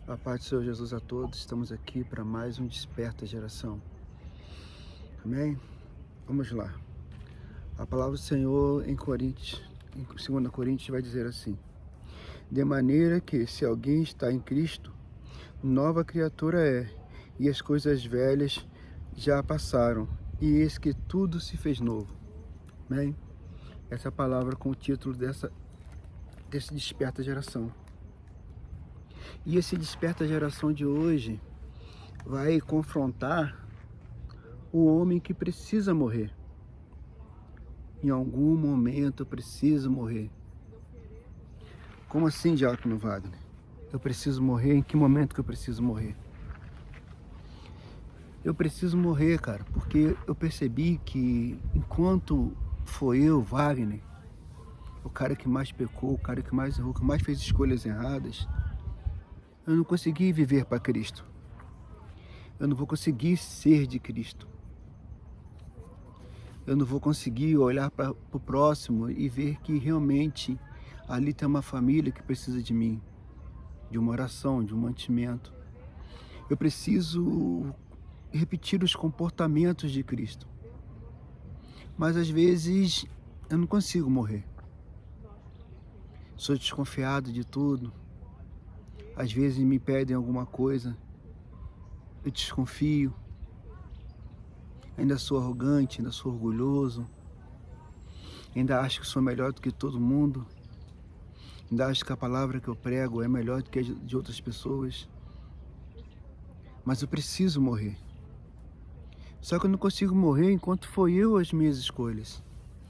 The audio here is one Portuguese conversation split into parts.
A paz do Senhor Jesus a todos, estamos aqui para mais um Desperta Geração. Amém? Vamos lá. A palavra do Senhor em 2 Coríntios vai dizer assim: de maneira que, se alguém está em Cristo, nova criatura é, e as coisas velhas já passaram, e eis que tudo se fez novo. Amém? Essa é a palavra com o título desse Desperta Geração. E esse Desperta Geração de hoje vai confrontar o homem que precisa morrer. Em algum momento eu preciso morrer. Como assim, Diácono Wagner? Eu preciso morrer? Em que momento que eu preciso morrer? Eu preciso morrer, cara, porque eu percebi que enquanto foi eu, Wagner, o cara que mais pecou, o cara que mais errou, que mais fez escolhas erradas, eu não consegui viver para Cristo. Eu não vou conseguir ser de Cristo. Eu não vou conseguir olhar para o próximo e ver que realmente ali tem uma família que precisa de mim, de uma oração, de um mantimento. Eu preciso repetir os comportamentos de Cristo. Mas às vezes eu não consigo morrer. Sou desconfiado de tudo. Às vezes me pedem alguma coisa, eu desconfio. Ainda sou arrogante, ainda sou orgulhoso. Ainda acho que sou melhor do que todo mundo. Ainda acho que a palavra que eu prego é melhor do que a de outras pessoas. Mas eu preciso morrer. Só que eu não consigo morrer enquanto foi eu as minhas escolhas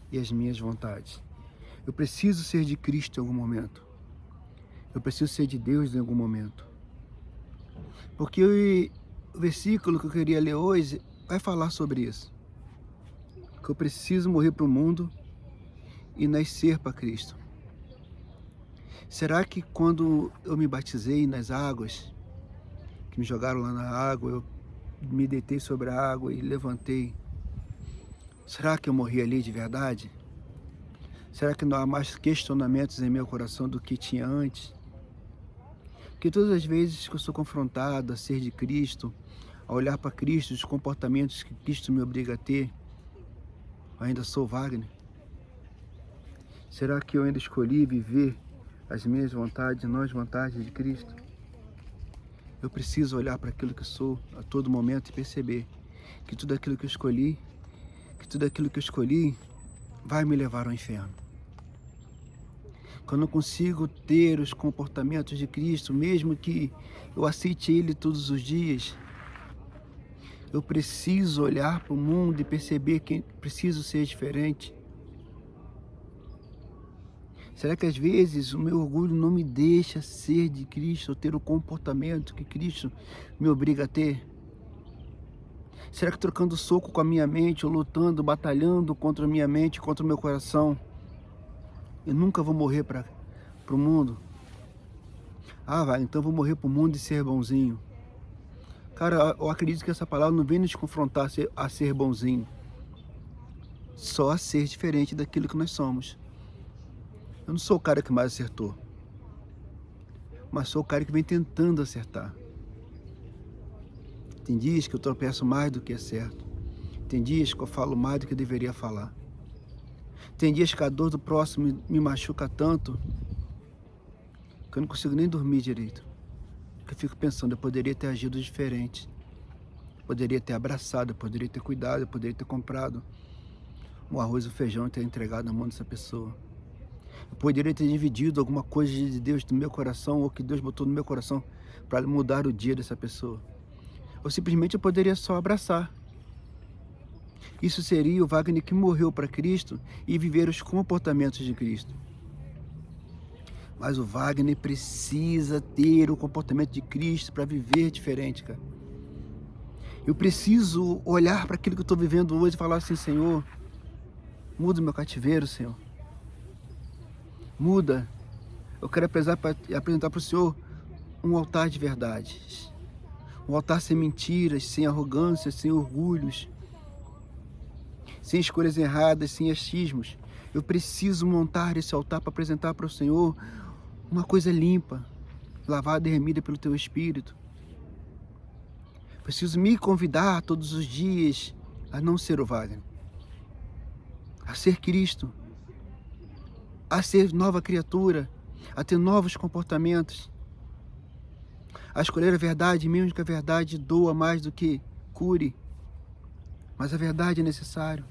e as minhas vontades. Eu preciso ser de Cristo em algum momento. Eu preciso ser de Deus em algum momento. Porque o versículo que eu queria ler hoje vai falar sobre isso. Que eu preciso morrer para o mundo e nascer para Cristo. Será que quando eu me batizei nas águas, que me jogaram lá na água, eu me deitei sobre a água e levantei, será que eu morri ali de verdade? Será que não há mais questionamentos em meu coração do que tinha antes? Porque todas as vezes que eu sou confrontado a ser de Cristo, a olhar para Cristo, os comportamentos que Cristo me obriga a ter, eu ainda sou Wagner? Será que eu ainda escolhi viver as minhas vontades, não as vontades de Cristo? Eu preciso olhar para aquilo que sou a todo momento e perceber que tudo aquilo que eu escolhi, vai me levar ao inferno. Que eu não consigo ter os comportamentos de Cristo, mesmo que eu aceite Ele todos os dias, eu preciso olhar para o mundo e perceber que preciso ser diferente. Será que às vezes o meu orgulho não me deixa ser de Cristo, ou ter o comportamento que Cristo me obriga a ter? Será que trocando soco com a minha mente, ou lutando, batalhando contra a minha mente, contra o meu coração, eu nunca vou morrer para o mundo? Ah, vai, então eu vou morrer para o mundo e ser bonzinho. Cara, eu acredito que essa palavra não vem nos confrontar a ser bonzinho, só a ser diferente daquilo que nós somos. Eu não sou o cara que mais acertou, mas sou o cara que vem tentando acertar. Tem dias que eu tropeço mais do que acerto. Tem dias que eu falo mais do que eu deveria falar. Tem dias que a dor do próximo me machuca tanto que eu não consigo nem dormir direito. Eu fico pensando, eu poderia ter agido diferente. Poderia ter abraçado, eu poderia ter cuidado, eu poderia ter comprado um arroz e um feijão e ter entregado na mão dessa pessoa. Eu poderia ter dividido alguma coisa de Deus no meu coração, ou que Deus botou no meu coração para mudar o dia dessa pessoa. Ou simplesmente eu poderia só abraçar. Isso seria o Wagner que morreu para Cristo e viver os comportamentos de Cristo. Mas o Wagner precisa ter o comportamento de Cristo para viver diferente, cara. Eu preciso olhar para aquilo que eu estou vivendo hoje e falar assim: Senhor, muda o meu cativeiro, Senhor. Muda. Eu quero apresentar para o Senhor um altar de verdades. Um altar sem mentiras, sem arrogância, sem orgulhos, sem escolhas erradas, sem achismos. Eu preciso montar esse altar para apresentar para o Senhor uma coisa limpa, lavada e remida pelo Teu Espírito. Preciso me convidar todos os dias a não ser o Wagner, a ser Cristo, a ser nova criatura, a ter novos comportamentos, a escolher a verdade, mesmo que a verdade doa mais do que cure, mas a verdade é necessário.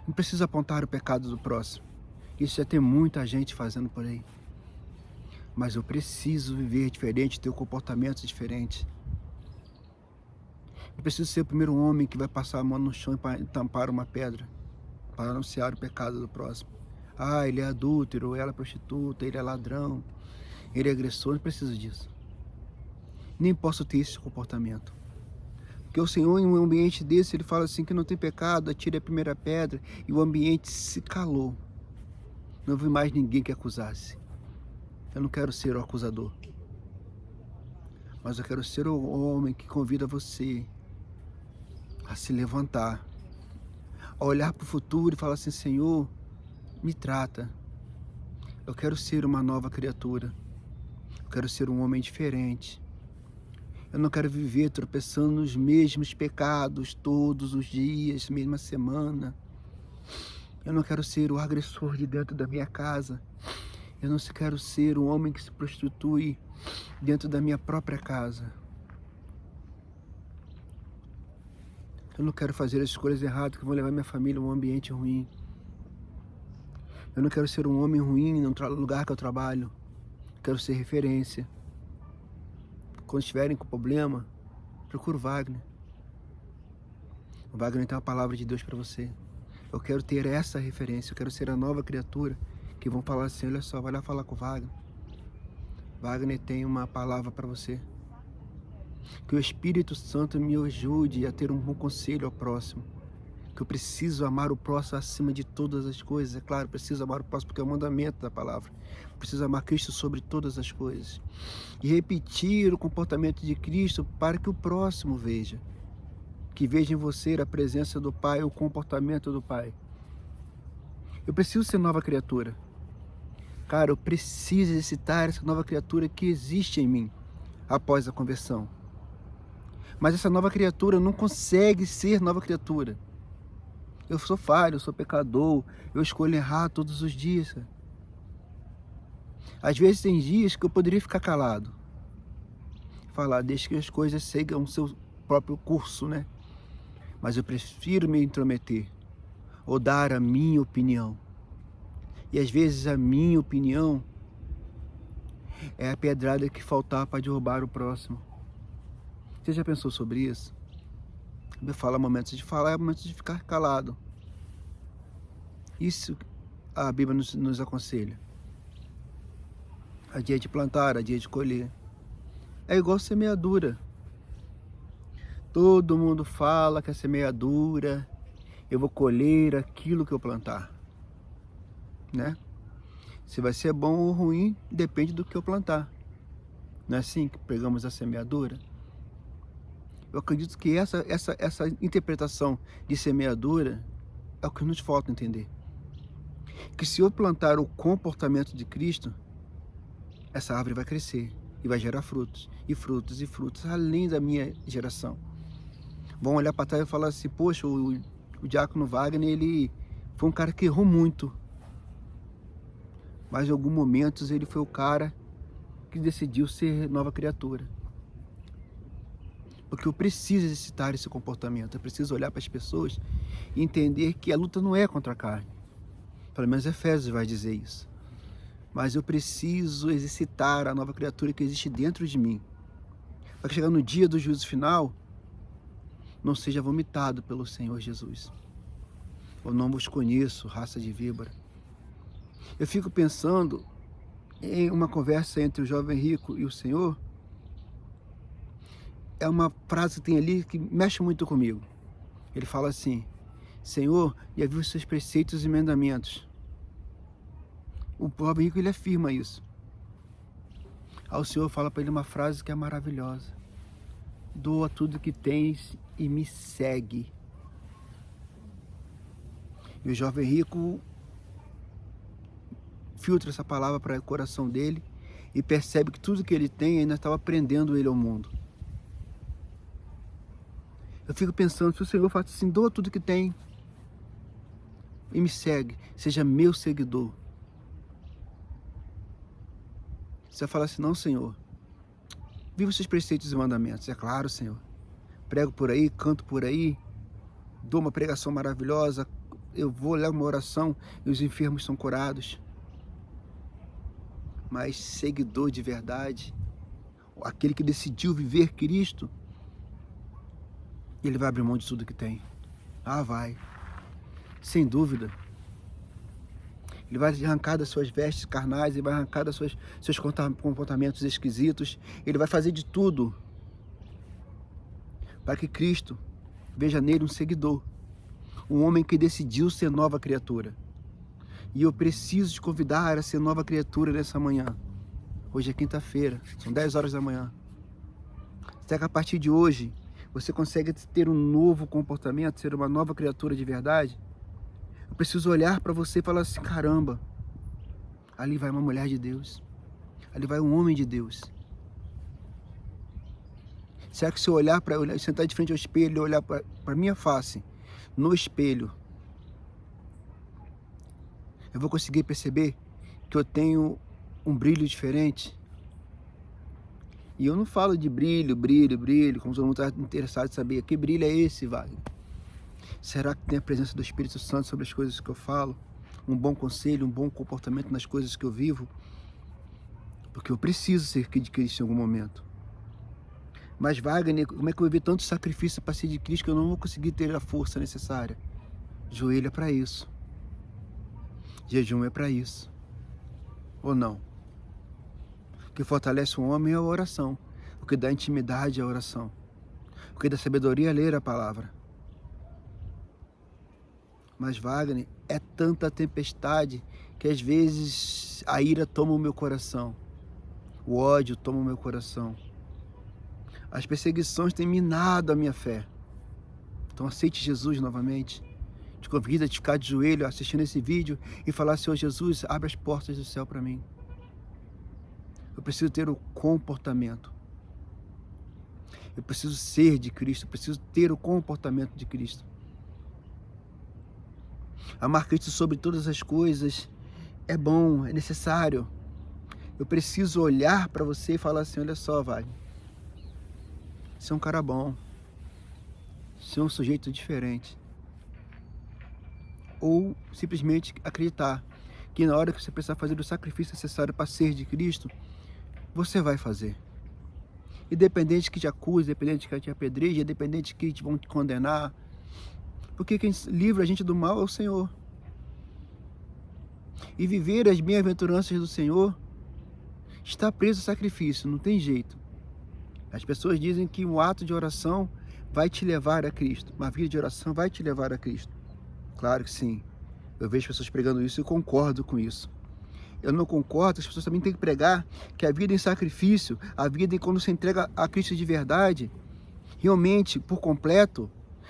Não preciso apontar o pecado do próximo, isso já tem muita gente fazendo por aí, mas eu preciso viver diferente, ter um comportamento diferente. Eu preciso ser o primeiro homem que vai passar a mão no chão e tampar uma pedra para anunciar o pecado do próximo. Ah, ele é adúltero, ela é prostituta, ele é ladrão, ele é agressor. Não preciso disso. Nem posso ter esse comportamento. Porque o Senhor, em um ambiente desse, ele fala assim que não tem pecado, atire a primeira pedra, e o ambiente se calou. Não vi mais ninguém que acusasse. Eu não quero ser o acusador, mas eu quero ser o homem que convida você a se levantar, a olhar para o futuro e falar assim: Senhor, me trata. Eu quero ser uma nova criatura. Eu quero ser um homem diferente. Eu não quero viver tropeçando nos mesmos pecados todos os dias, mesma semana. Eu não quero ser o agressor de dentro da minha casa. Eu não quero ser o homem que se prostitui dentro da minha própria casa. Eu não quero fazer as escolhas erradas que vão levar minha família a um ambiente ruim. Eu não quero ser um homem ruim no lugar que eu trabalho. Eu quero ser referência. Quando estiverem com problema, procura o Wagner. O Wagner tem uma palavra de Deus para você. Eu quero ter essa referência. Eu quero ser a nova criatura que vão falar assim: olha só, vai lá falar com o Wagner. Wagner tem uma palavra para você. Que o Espírito Santo me ajude a ter um bom conselho ao próximo. Que eu preciso amar o próximo acima de todas as coisas. É claro, preciso amar o próximo porque é o mandamento da palavra. Preciso amar Cristo sobre todas as coisas. E repetir o comportamento de Cristo para que o próximo veja. Que veja em você a presença do Pai, o comportamento do Pai. Eu preciso ser nova criatura. Cara, eu preciso exercitar essa nova criatura que existe em mim após a conversão. Mas essa nova criatura não consegue ser nova criatura. Eu sou falho, eu sou pecador, eu escolho errar todos os dias. Às vezes tem dias que eu poderia ficar calado. Falar, deixa que as coisas sigam o seu próprio curso, né? Mas eu prefiro me intrometer, ou dar a minha opinião. E às vezes a minha opinião é a pedrada que faltar para derrubar o próximo. Você já pensou sobre isso? Eu falo momentos de falar, é momentos de ficar calado. Isso a Bíblia nos aconselha. Há dia de plantar, há dia de colher. É igual semeadura. Todo mundo fala que a semeadura, eu vou colher aquilo que eu plantar. Né? Se vai ser bom ou ruim, depende do que eu plantar. Não é assim que pegamos a semeadura? Eu acredito que essa interpretação de semeadura é o que nos falta entender. Que se eu plantar o comportamento de Cristo, essa árvore vai crescer e vai gerar frutos, e frutos, e frutos, além da minha geração. Vão olhar para trás e falar assim: poxa, o diácono Wagner, ele foi um cara que errou muito. Mas em alguns momentos ele foi o cara que decidiu ser nova criatura. Porque eu preciso exercitar esse comportamento. Eu preciso olhar para as pessoas e entender que a luta não é contra a carne. Pelo menos Efésios vai dizer isso. Mas eu preciso exercitar a nova criatura que existe dentro de mim. Para que chegar no dia do juízo final, não seja vomitado pelo Senhor Jesus. Eu não vos conheço, raça de víbora. Eu fico pensando em uma conversa entre o jovem rico e o Senhor. É uma frase que tem ali que mexe muito comigo. Ele fala assim: Senhor, já vi os seus preceitos e mandamentos. O jovem rico, ele afirma isso. Aí o Senhor fala para ele uma frase que é maravilhosa: doa tudo que tens e me segue. E o jovem rico filtra essa palavra para o coração dele e percebe que tudo que ele tem ainda estava prendendo ele ao mundo. Eu fico pensando, se o Senhor fala assim, doa tudo que tem e me segue, seja meu seguidor. Você fala assim, não, Senhor, viva os seus preceitos e mandamentos. É claro, Senhor. Prego por aí, canto por aí, dou uma pregação maravilhosa, eu vou ler uma oração e os enfermos são curados. Mas seguidor de verdade, aquele que decidiu viver Cristo, ele vai abrir mão de tudo que tem. Ah, vai. Sem dúvida. Ele vai arrancar das suas vestes carnais, ele vai arrancar dos seus comportamentos esquisitos, ele vai fazer de tudo para que Cristo veja nele um seguidor, um homem que decidiu ser nova criatura. E eu preciso te convidar a ser nova criatura nessa manhã. Hoje é quinta-feira, são 10 horas da manhã. Será que a partir de hoje você consegue ter um novo comportamento, ser uma nova criatura de verdade? Eu preciso olhar para você e falar assim, caramba, ali vai uma mulher de Deus, ali vai um homem de Deus. Será que se eu olhar para eu sentar de frente ao espelho e olhar para minha face, no espelho, eu vou conseguir perceber que eu tenho um brilho diferente? E eu não falo de brilho, como todo mundo está interessado em saber, que brilho é esse, Wagner? Será que tem a presença do Espírito Santo sobre as coisas que eu falo? Um bom conselho, um bom comportamento nas coisas que eu vivo? Porque eu preciso ser de Cristo em algum momento. Mas, Wagner, como é que eu vou ver tanto sacrifício para ser de Cristo que eu não vou conseguir ter a força necessária? Joelho é para isso. Jejum é para isso. Ou não? O que fortalece o homem é a oração. O que dá intimidade é a oração. O que dá sabedoria é ler a palavra. Mas, Wagner, é tanta tempestade que às vezes a ira toma o meu coração. O ódio toma o meu coração. As perseguições têm minado a minha fé. Então aceite Jesus novamente. Te convido a ficar de joelho assistindo esse vídeo e falar, Senhor Jesus, abre as portas do céu para mim. Eu preciso ter o comportamento. Eu preciso ser de Cristo, eu preciso ter o comportamento de Cristo. Amar Cristo sobre todas as coisas é bom, é necessário. Eu preciso olhar para você e falar assim, olha só, Wagner, você é um cara bom, você é um sujeito diferente. Ou simplesmente acreditar que na hora que você precisar fazer o sacrifício necessário para ser de Cristo, você vai fazer. Independente que te acuse, independente que te apedreje, independente que te vão te condenar. Porque quem livra a gente do mal é o Senhor. E viver as bem-aventuranças do Senhor está preso ao sacrifício, não tem jeito. As pessoas dizem que um ato de oração vai te levar a Cristo. Uma vida de oração vai te levar a Cristo. Claro que sim. Eu vejo pessoas pregando isso e concordo com isso. Eu não concordo, as pessoas também têm que pregar que a vida em sacrifício, a vida em quando você entrega a Cristo de verdade, realmente, por completo,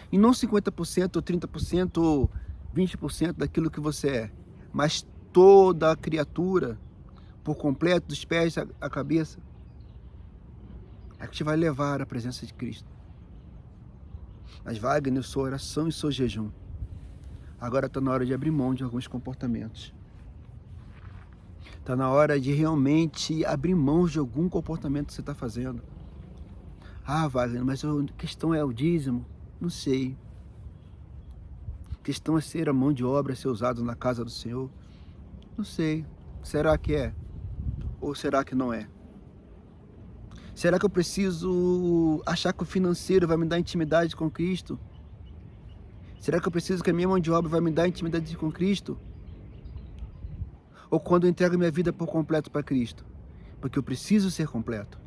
e não 50% ou 30% ou 20% daquilo que você é, mas toda a criatura, por completo, dos pés à cabeça, é que te vai levar à presença de Cristo. Mas, Wagner, eu sou oração e sou jejum. Agora está na hora de abrir mão de alguns comportamentos. Está na hora de realmente abrir mão de algum comportamento que você está fazendo. Ah, Wagner, mas a questão é o dízimo? Não sei. A questão é ser a mão de obra, ser usado na casa do Senhor? Não sei. Será que é? Ou será que não é? Será que eu preciso achar que o financeiro vai me dar intimidade com Cristo? Será que eu preciso que a minha mão de obra vai me dar intimidade com Cristo? Ou quando eu entrego minha vida por completo para Cristo? Porque eu preciso ser completo.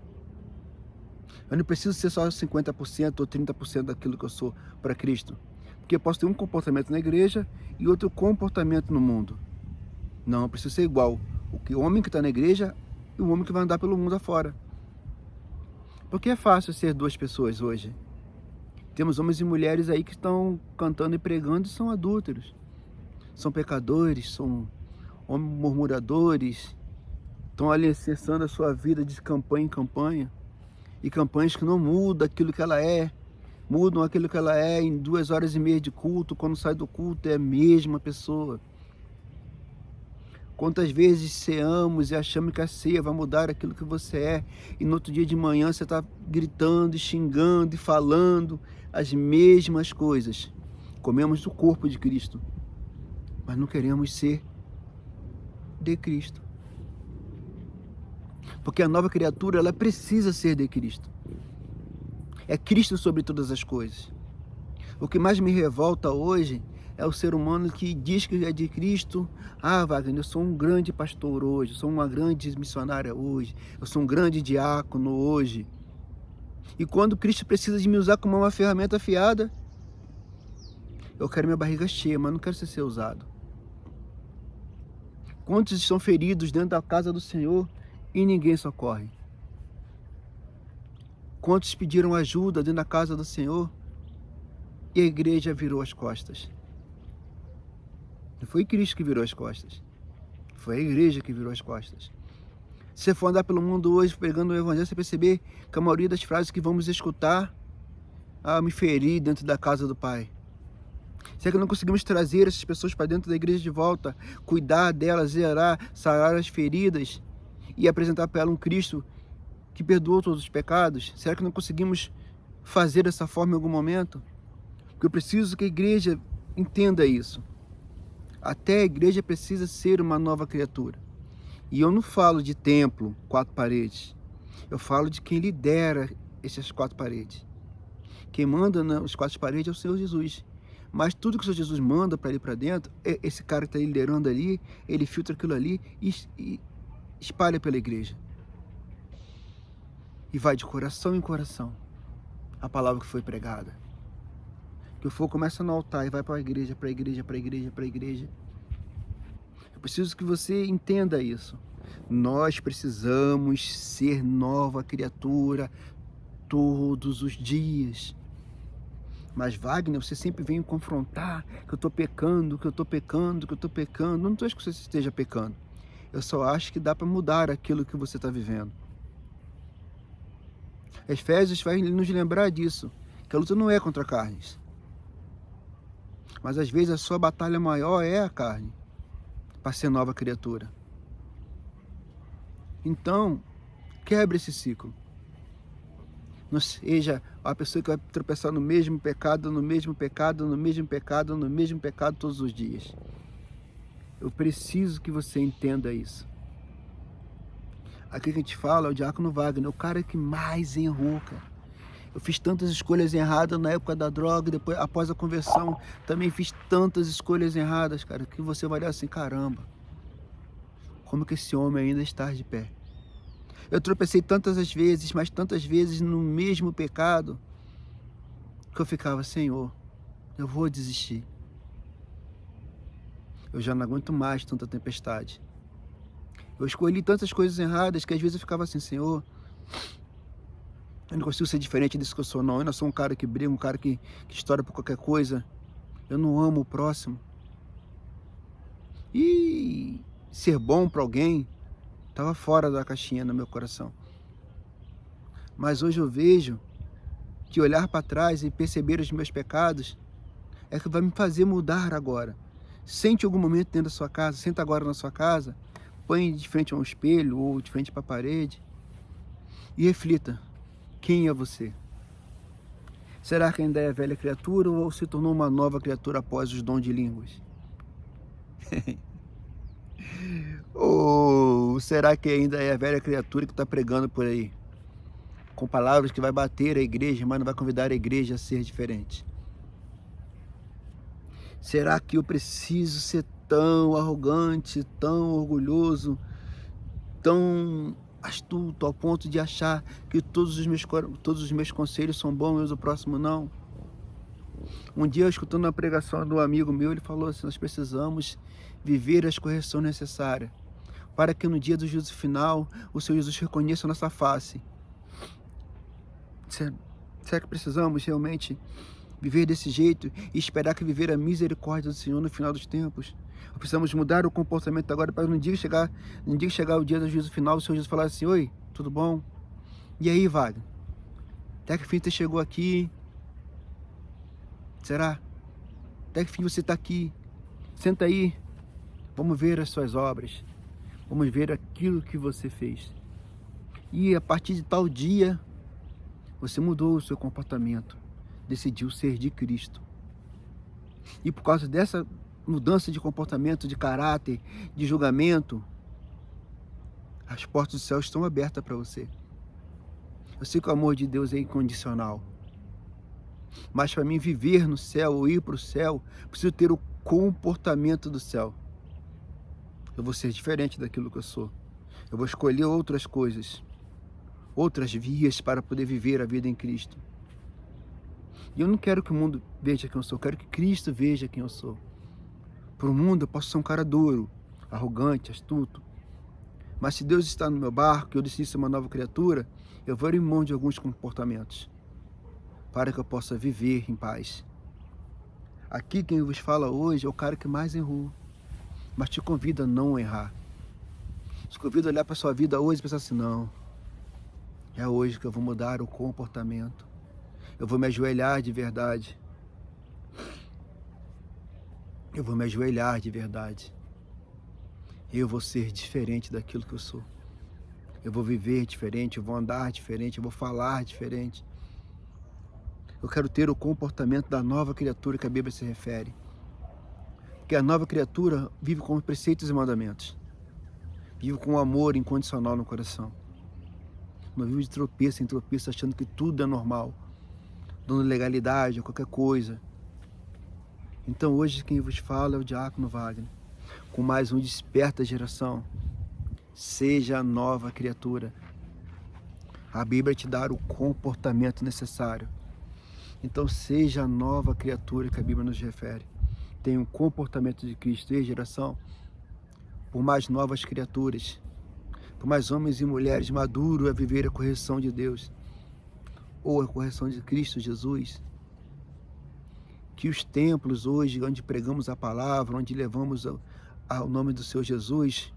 Eu não preciso ser só 50% ou 30% daquilo que eu sou para Cristo. Porque eu posso ter um comportamento na igreja e outro comportamento no mundo. Não, eu preciso ser igual. O homem que está na igreja e o homem que vai andar pelo mundo afora. Porque é fácil ser duas pessoas hoje. Temos homens e mulheres aí que estão cantando e pregando e são adúlteros. São pecadores, são murmuradores, estão alicerçando a sua vida de campanha em campanha, e campanhas que não mudam aquilo que ela é, mudam aquilo que ela é em 2 horas e meia de culto, quando sai do culto é a mesma pessoa. Quantas vezes ceamos e achamos que a ceia vai mudar aquilo que você é, e no outro dia de manhã você está gritando, e xingando e falando as mesmas coisas. Comemos do corpo de Cristo, mas não queremos ser de Cristo. Porque a nova criatura, ela precisa ser de Cristo. É Cristo sobre todas as coisas. O que mais me revolta hoje é o ser humano que diz que é de Cristo. Ah, Wagner, eu sou um grande pastor hoje, eu sou uma grande missionária hoje, eu sou um grande diácono hoje. E quando Cristo precisa de me usar como uma ferramenta afiada, eu quero minha barriga cheia, mas não quero ser usado. Quantos estão feridos dentro da casa do Senhor e ninguém socorre? Quantos pediram ajuda dentro da casa do Senhor e a igreja virou as costas? Não foi Cristo que virou as costas, foi a igreja que virou as costas. Se você for andar pelo mundo hoje pregando o evangelho, você perceber que a maioria das frases que vamos escutar: ah, me feri dentro da casa do Pai. Será que não conseguimos trazer essas pessoas para dentro da igreja de volta, cuidar delas, sarar as feridas e apresentar para ela um Cristo que perdoou todos os pecados? Será que não conseguimos fazer dessa forma em algum momento? Porque eu preciso que a igreja entenda isso. Até a igreja precisa ser uma nova criatura. E eu não falo de templo, 4 paredes. Eu falo de quem lidera essas 4 paredes. Quem manda nas 4 paredes é o Senhor Jesus. Mas tudo que o Senhor Jesus manda para ir para dentro, esse cara que está liderando ali, ele filtra aquilo ali e espalha pela igreja. E vai de coração em coração a palavra que foi pregada. Que o fogo começa no altar e vai para a igreja, para a igreja, para a igreja, para a igreja. Eu preciso que você entenda isso. Nós precisamos ser nova criatura todos os dias. Mas Wagner, você sempre vem me confrontar que eu estou pecando, que eu estou pecando, que eu estou pecando. Não estou achando que você esteja pecando. Eu só acho que dá para mudar aquilo que você está vivendo. Efésios vai nos lembrar disso, que a luta não é contra carnes. Mas às vezes a sua batalha maior é a carne, para ser nova criatura. Então, quebre esse ciclo. Não seja a pessoa que vai tropeçar no mesmo pecado, no mesmo pecado, no mesmo pecado, no mesmo pecado todos os dias. Eu preciso que você entenda isso. Aqui que a gente fala é o diácono Wagner, o cara que mais errou, cara. Eu fiz tantas escolhas erradas na época da droga, depois, após a conversão, também fiz tantas escolhas erradas, cara, que você vai olhar assim, caramba, como que esse homem ainda está de pé? Eu tropecei tantas vezes, mas tantas vezes no mesmo pecado, que eu ficava, Senhor, eu vou desistir. Eu já não aguento mais tanta tempestade. Eu escolhi tantas coisas erradas que às vezes eu ficava assim, Senhor, eu não consigo ser diferente disso que eu sou, não. Eu não sou um cara que briga, um cara que estoura por qualquer coisa. Eu não amo o próximo. E ser bom para alguém estava fora da caixinha no meu coração. Mas hoje eu vejo que olhar para trás e perceber os meus pecados é que vai me fazer mudar agora. Sente algum momento dentro da sua casa, senta agora na sua casa, põe de frente a um espelho ou de frente para a parede e reflita. Quem é você? Será que ainda é velha criatura ou se tornou uma nova criatura após os dons de línguas? Ou será que ainda é a velha criatura que está pregando por aí? Com palavras que vai bater a igreja, mas não vai convidar a igreja a ser diferente? Será que eu preciso ser tão arrogante, tão orgulhoso, tão astuto ao ponto de achar que todos os meus conselhos são bons e o próximo não? Um dia, eu escutando uma pregação de um amigo meu, ele falou assim, nós precisamos viver as correções necessárias para que no dia do juízo final o Senhor Jesus reconheça a nossa face. Será que precisamos realmente viver desse jeito e esperar que viver a misericórdia do Senhor no final dos tempos? Precisamos mudar o comportamento agora para no dia que chegar o dia do juízo final, o Senhor Jesus falar assim: oi, tudo bom? E aí, Wagner? Até que fim você chegou aqui? Será? Até que fim você está aqui? Senta aí, vamos ver as suas obras, vamos ver aquilo que você fez. E a partir de tal dia, você mudou o seu comportamento, decidiu ser de Cristo. E por causa dessa mudança de comportamento, de caráter, de julgamento, as portas do céu estão abertas para você. Eu sei que o amor de Deus é incondicional. Mas para mim viver no céu, ou ir para o céu, preciso ter o comportamento do céu. Eu vou ser diferente daquilo que eu sou. Eu vou escolher outras coisas, outras vias para poder viver a vida em Cristo. E eu não quero que o mundo veja quem eu sou, eu quero que Cristo veja quem eu sou. Para o mundo eu posso ser um cara duro, arrogante, astuto. Mas se Deus está no meu barco e eu decido ser uma nova criatura, eu vou abrir mão de alguns comportamentos para que eu possa viver em paz. Aqui quem vos fala hoje é o cara que mais errou, mas te convido a não errar. Te convido a olhar para a sua vida hoje e pensar assim: não, é hoje que eu vou mudar o comportamento. Eu vou me ajoelhar de verdade. Eu vou me ajoelhar de verdade. Eu vou ser diferente daquilo que eu sou. Eu vou viver diferente, eu vou andar diferente, eu vou falar diferente. Eu quero ter o comportamento da nova criatura que a Bíblia se refere. Porque a nova criatura vive com preceitos e mandamentos. Vive com amor incondicional no coração. Não vive de tropeço em tropeço, achando que tudo é normal, dando legalidade a qualquer coisa. Então hoje quem vos fala é o Diácono Wagner, com mais um Desperta Geração. Seja a nova criatura. A Bíblia te dá o comportamento necessário. Então seja a nova criatura que a Bíblia nos refere. Tenha um comportamento de Cristo. E geração, por mais novas criaturas, por mais homens e mulheres maduros a viver a correção de Deus, ou a correção de Cristo Jesus, que os templos hoje, onde pregamos a palavra, onde levamos ao nome do Senhor Jesus,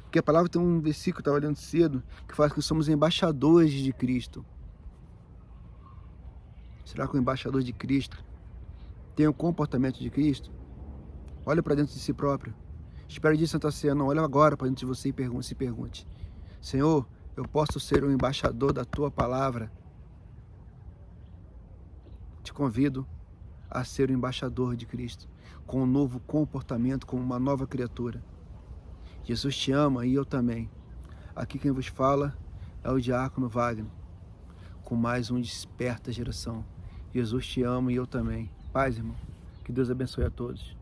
porque a palavra tem um versículo, eu estava lendo cedo, que fala que somos embaixadores de Cristo. Será que o embaixador de Cristo tem o comportamento de Cristo? Olha para dentro de si próprio. Espere de Santa Ceia, não. Olha agora para dentro de você e se pergunte: Senhor, eu posso ser um embaixador da Tua palavra? Te convido a ser o embaixador de Cristo, com um novo comportamento, como uma nova criatura. Jesus te ama e eu também. Aqui quem vos fala é o Diácono Wagner, com mais um Desperta Geração. Jesus te ama e eu também. Paz, irmão. Que Deus abençoe a todos.